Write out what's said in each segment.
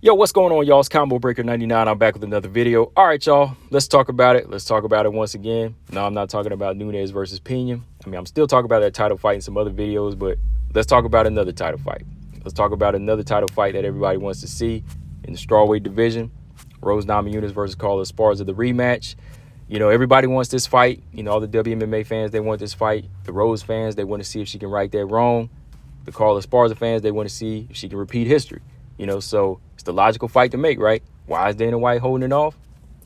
Yo, what's going on, y'all? It's Combo Breaker 99. I'm back with another video. All right, y'all, let's talk about it. Let's talk about it once again. No, I'm not talking about Nunes versus Pena. I mean, I'm still talking about that title fight in some other videos, but let's talk about another title fight. Let's talk about another title fight that everybody wants to see in the strawweight division. Rose Namajunas versus Carla Esparza, the rematch. You know, everybody wants this fight. You know, all the WMMA fans, they want this fight. The Rose fans, they want to see if she can right that wrong. The Carla Esparza fans, they want to see if she can repeat history. You know, so it's the logical fight to make, right? Why is Dana White holding it off?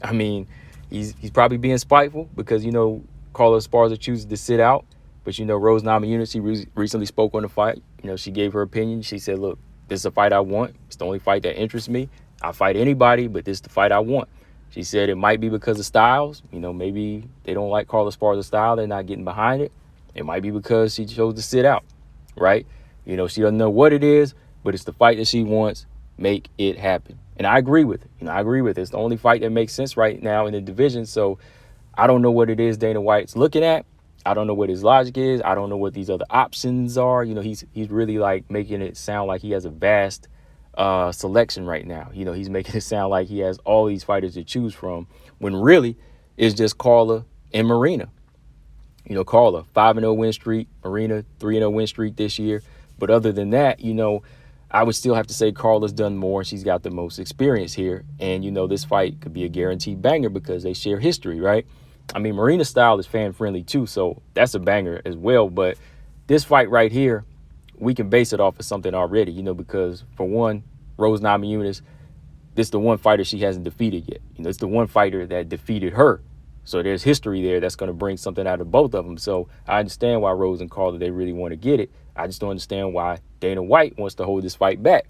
I mean, he's probably being spiteful because, you know, Carla Esparza chooses to sit out. But, you know, Rose Namajunas, she recently spoke on the fight. You know, she gave her opinion. She said, look, this is a fight I want. It's the only fight that interests me. I fight anybody, but this is the fight I want. She said it might be because of styles. You know, maybe they don't like Carla Esparza's style. They're not getting behind it. It might be because she chose to sit out, right? You know, she doesn't know what it is, but it's the fight that she wants. Make it happen. And I agree with it. You know, I agree with it. It's the only fight that makes sense right now in the division. So I don't know what it is Dana White's looking at. I don't know what his logic is. I don't know what these other options are. You know, he's really like making it sound like he has a vast selection right now. You know, he's making it sound like he has all these fighters to choose from when really it's just Carla and Marina. You know, Carla, 5-0 win streak, Marina, 3-0 win streak this year. But other than that, you know, I would still have to say Carla's done more. She's got the most experience here. And, you know, this fight could be a guaranteed banger because they share history, right? I mean, Marina's style is fan-friendly too, so that's a banger as well. But this fight right here, we can base it off of something already, you know, because, for one, Rose Namajunas, this is the one fighter she hasn't defeated yet. You know, it's the one fighter that defeated her. So there's history there that's going to bring something out of both of them. So I understand why Rose and Carla, they really want to get it. I just don't understand why Dana White wants to hold this fight back,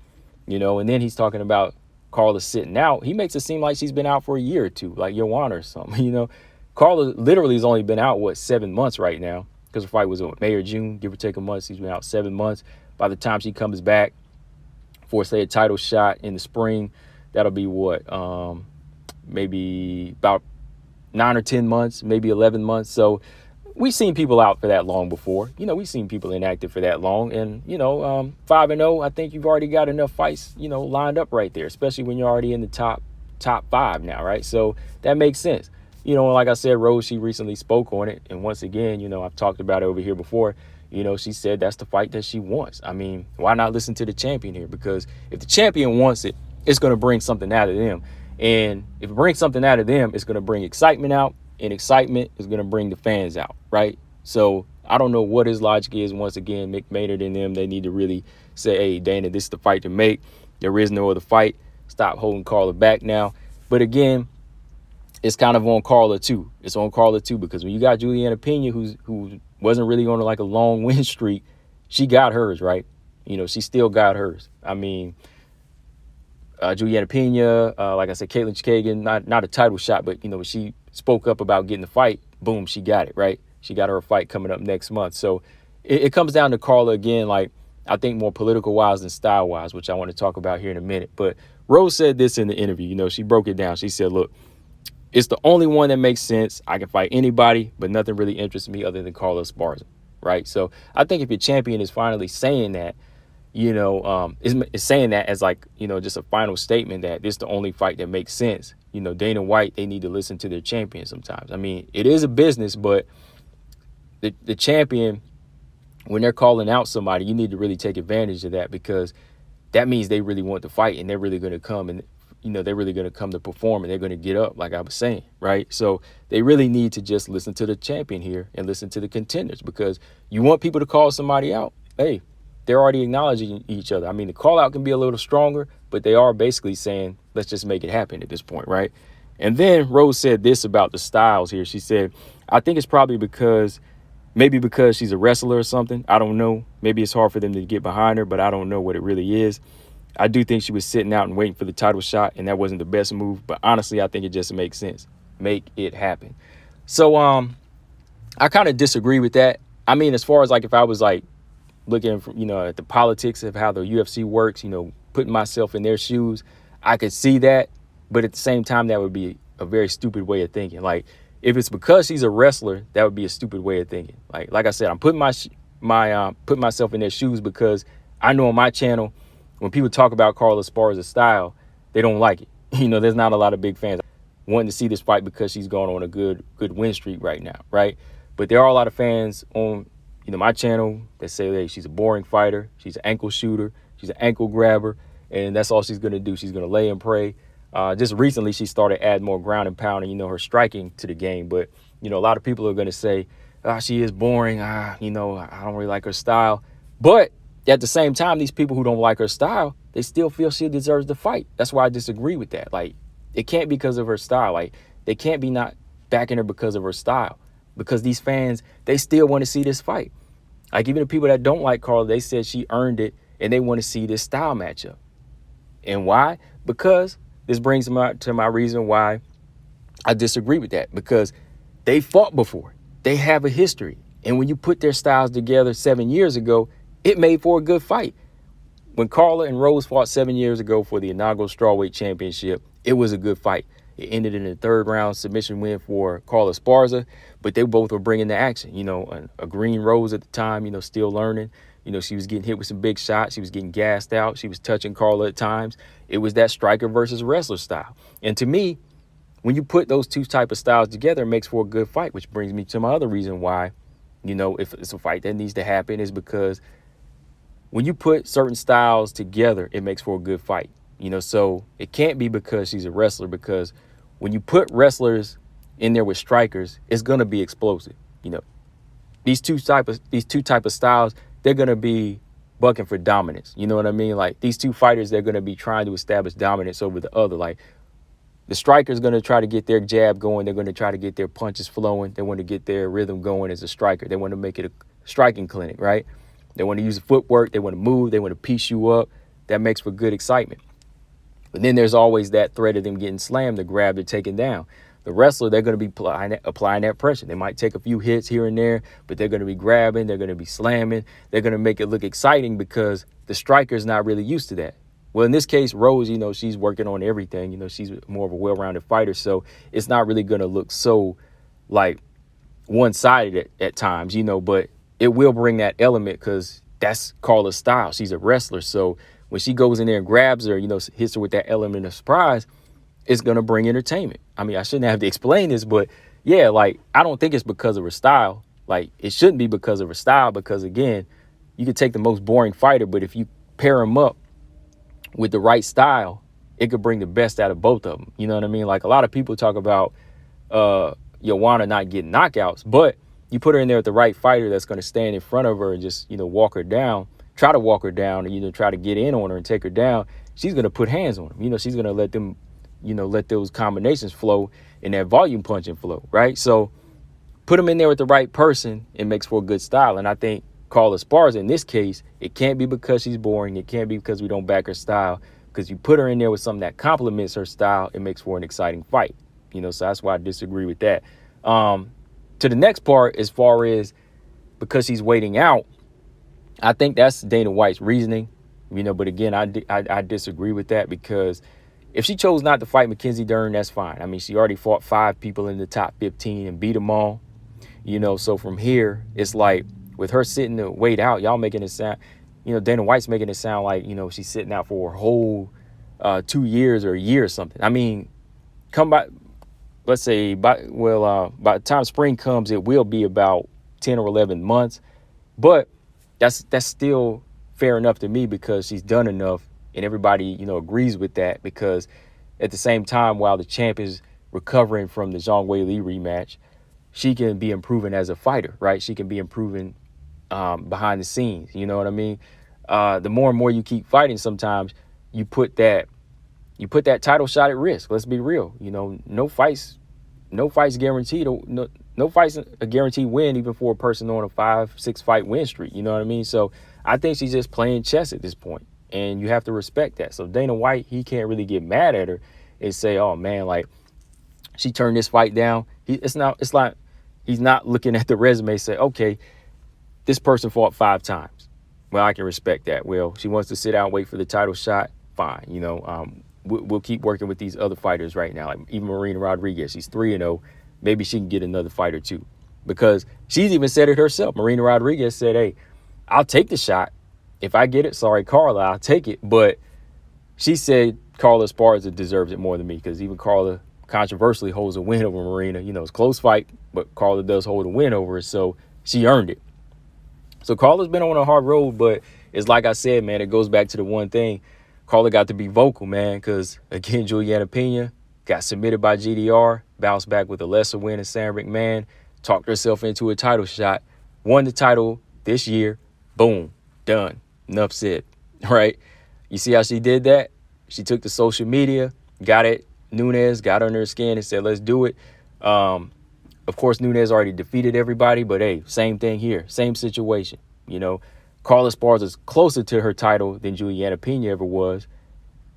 you know. And then he's talking about Carla sitting out. He makes it seem like she's been out for a year or two, like Joanna or something, you know. Carla literally has only been out, 7 months right now, because the fight was in May or June, give or take a month. She's been out 7 months. By the time she comes back for, say, a title shot in the spring, that'll be what, maybe about 9 or 10 months, maybe 11 months. So we've seen people out for that long before. You know, we've seen people inactive for that long. And, you know, 5-0, I think you've already got enough fights, you know, lined up right there, especially when you're already in the top 5 now, right? So that makes sense. You know, like I said, Rose, she recently spoke on it. And once again, you know, I've talked about it over here before. You know, she said that's the fight that she wants. I mean, why not listen to the champion here? Because if the champion wants it, it's going to bring something out of them. And if it brings something out of them, it's going to bring excitement out, and excitement is going to bring the fans out, right? So I don't know what his logic is. Once again, Mick Maynard and them, they need to really say, hey, Dana, this is the fight to make. There is no other fight. Stop holding Carla back now. But again, it's kind of on Carla too. It's on Carla too, because when you got Juliana Pena, who wasn't really on like a long win streak, she got hers, right? You know, she still got hers. I mean, Juliana Pena, like I said, Caitlin Chikagan, not a title shot, but, you know, she spoke up about getting the fight. Boom, she got it, right? She got her a fight coming up next month. So it comes down to Carla again, like, I think more political-wise than style-wise, which I want to talk about here in a minute. But Rose said this in the interview. You know, she broke it down. She said, look, it's the only one that makes sense. I can fight anybody, but nothing really interests me other than Carla Esparza, right? So I think if your champion is finally saying that, you know, is saying that as, like, you know, just a final statement that this is the only fight that makes sense. You know, Dana White, they need to listen to their champion sometimes. I mean, it is a business, but the champion, when they're calling out somebody, you need to really take advantage of that, because that means they really want to fight, and they're really going to come, and, you know, they're really going to come to perform, and they're going to get up, like I was saying, right? So they really need to just listen to the champion here and listen to the contenders, because you want people to call somebody out. Hey, they're already acknowledging each other. I mean, the call out can be a little stronger, but they are basically saying, let's just make it happen at this point, right? And then Rose said this about the styles here. She said, I think it's probably maybe because she's a wrestler or something. I don't know. Maybe it's hard for them to get behind her, but I don't know what it really is. I do think she was sitting out and waiting for the title shot, and that wasn't the best move. But honestly, I think it just makes sense. Make it happen. So I kind of disagree with that. I mean, as far as, like, if I was, like, looking from, you know, at the politics of how the UFC works, you know, putting myself in their shoes, I could see that. But at the same time, that would be a very stupid way of thinking. Like, if it's because she's a wrestler, that would be a stupid way of thinking. Like I said, I'm putting putting myself in their shoes, because I know on my channel, when people talk about Carla Esparza's style, they don't like it. There's not a lot of big fans wanting to see this fight because she's going on a good win streak right now, right? But there are a lot of fans on, my channel that say, hey, she's a boring fighter. She's an ankle shooter. She's an ankle grabber. And that's all she's going to do. She's going to lay and pray. Just recently, she started adding more ground and pound and, her striking to the game. But, a lot of people are going to say, she is boring. I don't really like her style. But at the same time, these people who don't like her style, they still feel she deserves to fight. That's why I disagree with that. Like, it can't be because of her style. Like, they can't be not backing her because of her style. Because these fans, they still want to see this fight. Like, even the people that don't like Carla, they said she earned it, and they want to see this style matchup. And why? Because this brings me to my reason why I disagree with that. Because they fought before. They have a history. And when you put their styles together 7 years ago, it made for a good fight. When Carla and Rose fought 7 years ago for the inaugural strawweight championship, it was a good fight. It ended in a third round submission win for Carla Esparza, but they both were bringing the action. A green Rose at the time, still learning. She was getting hit with some big shots. She was getting gassed out. She was touching Carla at times. It was that striker versus wrestler style. And to me, when you put those two type of styles together, it makes for a good fight, which brings me to my other reason why, if it's a fight that needs to happen is because when you put certain styles together, it makes for a good fight. So it can't be because she's a wrestler, because when you put wrestlers in there with strikers, it's going to be explosive. These two type of styles, they're going to be bucking for dominance. You know what I mean? Like, these two fighters, they're going to be trying to establish dominance over the other. Like, the striker's going to try to get their jab going. They're going to try to get their punches flowing. They want to get their rhythm going as a striker. They want to make it a striking clinic, right? They want to use the footwork. They want to move. They want to piece you up. That makes for good excitement. But then there's always that threat of them getting slammed, the grab, they're taken down. The wrestler, they're going to be applying that pressure. They might take a few hits here and there, but they're going to be grabbing. They're going to be slamming. They're going to make it look exciting because the striker's not really used to that. Well, in this case, Rose, she's working on everything. She's more of a well-rounded fighter, so it's not really going to look so, like, one-sided at times, but it will bring that element because that's Carla's style. She's a wrestler, so when she goes in there and grabs her, hits her with that element of surprise, it's going to bring entertainment. I mean, I shouldn't have to explain this, but yeah, like, I don't think it's because of her style. Like, it shouldn't be because of her style because, again, you could take the most boring fighter, but if you pair them up with the right style, it could bring the best out of both of them. You know what I mean? Like, a lot of people talk about Joanna not getting knockouts, but you put her in there with the right fighter that's going to stand in front of her and just, walk her down, try to walk her down, and, try to get in on her and take her down. She's going to put hands on them. She's going to let them, let those combinations flow and that volume punching flow, right? So put them in there with the right person, it makes for a good style. And I think Carla Esparza, in this case, it can't be because she's boring. It can't be because we don't back her style. Because you put her in there with something that complements her style, it makes for an exciting fight. So that's why I disagree with that. To the next part, as far as because she's waiting out, I think that's Dana White's reasoning. But again, I disagree with that because if she chose not to fight Mackenzie Dern, that's fine. I mean, she already fought 5 people in the top 15 and beat them all. So from here, it's like with her sitting to wait out, y'all making it sound, Dana White's making it sound like, she's sitting out for a whole 2 years or a year or something. I mean, come by, let's say, by the time spring comes, it will be about 10 or 11 months. But that's still fair enough to me because she's done enough and everybody, agrees with that because at the same time, while the champ is recovering from the Zhang Weili rematch, she can be improving as a fighter, right? She can be improving behind the scenes. You know what I mean? The more and more you keep fighting, sometimes you put that title shot at risk. Let's be real. No fights guaranteed. No fights a guaranteed win, even for a person on a 5-6 fight win streak. You know what I mean? So I think she's just playing chess at this point, and you have to respect that. So Dana White, he can't really get mad at her and say, "Oh man, like she turned this fight down." It's like he's not looking at the resume and say, "Okay, this person fought 5 times. Well, I can respect that. Well, she wants to sit out and wait for the title shot. Fine. We'll keep working with these other fighters right now. Like even Marina Rodriguez, she's 3-0. Maybe she can get another fight or two because she's even said it herself. Marina Rodriguez said, "Hey, I'll take the shot if I get it. Sorry, Carla, I'll take it." But she said Carla Esparza deserves it more than me, because even Carla controversially holds a win over Marina. You know, it's a close fight, but Carla does hold a win over her, so she earned it. So Carla's been on a hard road, but it's like I said, man, it goes back to the one thing. Carla got to be vocal, man, because, again, Juliana Pena got submitted by GDR, bounced back with a lesser win in Sam McMahon, talked herself into a title shot, won the title this year. Boom, done. Enough said, right? You see how she did that? She took to social media, got it. Nunes got under her skin and said, let's do it. Of course, Nunes already defeated everybody, but hey, same thing here. Same situation. You know, Carla Esparza is closer to her title than Juliana Pena ever was.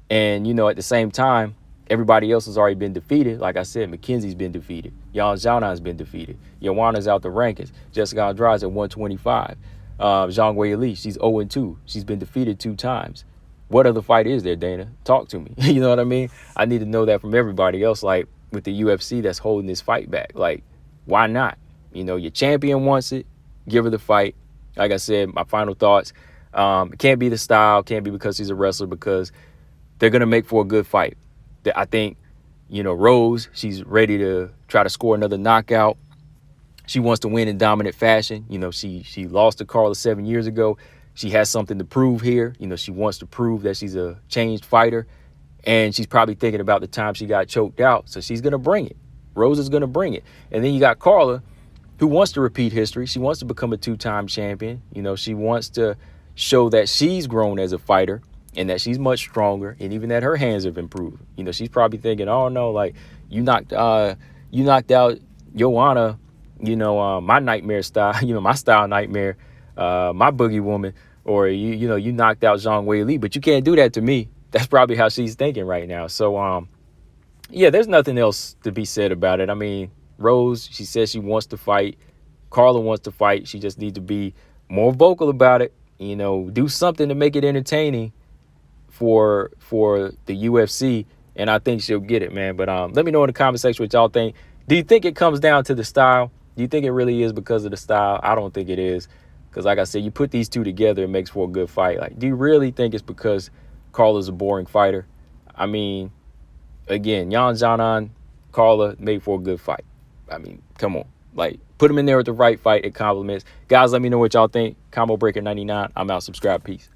And, you know, at the same time, everybody else has already been defeated. Like I said, McKenzie's been defeated. Jan Zhanan's been defeated. Joanna's out the rankings. Jessica Andrade's at 125. Zhang Weili, she's 0-2. She's been defeated 2 times. What other fight is there, Dana? Talk to me. You know what I mean? I need to know that from everybody else, like with the UFC that's holding this fight back. Like, why not? You know, your champion wants it. Give her the fight. Like I said, my final thoughts. It can't be the style. Can't be because she's a wrestler, because they're going to make for a good fight. I think, you know, Rose, she's ready to try to score another knockout. She wants to win in dominant fashion. You know, she lost to Carla 7 years ago. She has something to prove here. You know, she wants to prove that she's a changed fighter. And she's probably thinking about the time she got choked out. So she's going to bring it. Rose is going to bring it. And then you got Carla, who wants to repeat history. She wants to become a 2-time champion. You know, she wants to show that she's grown as a fighter and that she's much stronger, and even that her hands have improved. You know, she's probably thinking, oh no, like you knocked out Joanna, you know, my nightmare style, you know, my style nightmare, my boogie woman, or you knocked out Zhang Weili, but you can't do that to me. That's probably how she's thinking right now. So yeah, there's nothing else to be said about it. I mean, Rose, she says she wants to fight. Carla wants to fight. She just needs to be more vocal about it. You know, do something to make it entertaining for the UFC, and I think she'll get it, man. But let me know in the comment section what y'all think. Do you think it comes down to the style? Do you think it really is because of the style? I don't think it is, because like I said, you put these two together, it makes for a good fight. Like, do you really think it's because Carla's a boring fighter? I mean, again, Jan Zhanan, Carla made for a good fight. I mean, come on. Like, put them in there with the right fight. It compliments. Guys, let me know what y'all think. Combo Breaker 99. I'm out. Subscribe. Peace.